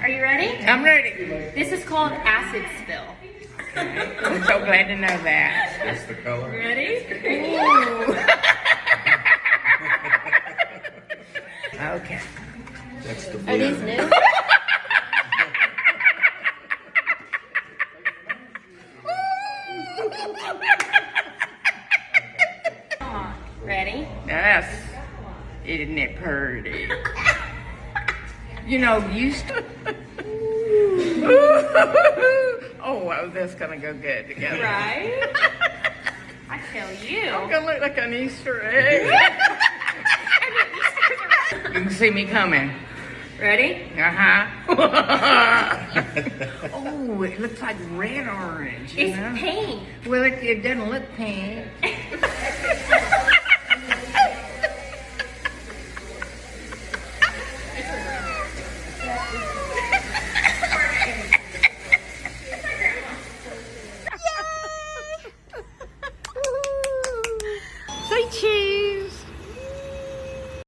Are you ready? I'm ready. This is called acid spill. I'm so glad to know that. That's the color. Ready? Ooh. Okay. That's the blue. Are these new? Ready? Yes. Isn't it pretty? You know, used to. Oh, that's gonna go good together. Right? I tell you. I'm gonna look like an Easter egg. You can see me coming. Ready? Uh-huh. Oh, it looks like red orange. You It's know? pink. Well, it doesn't look pink.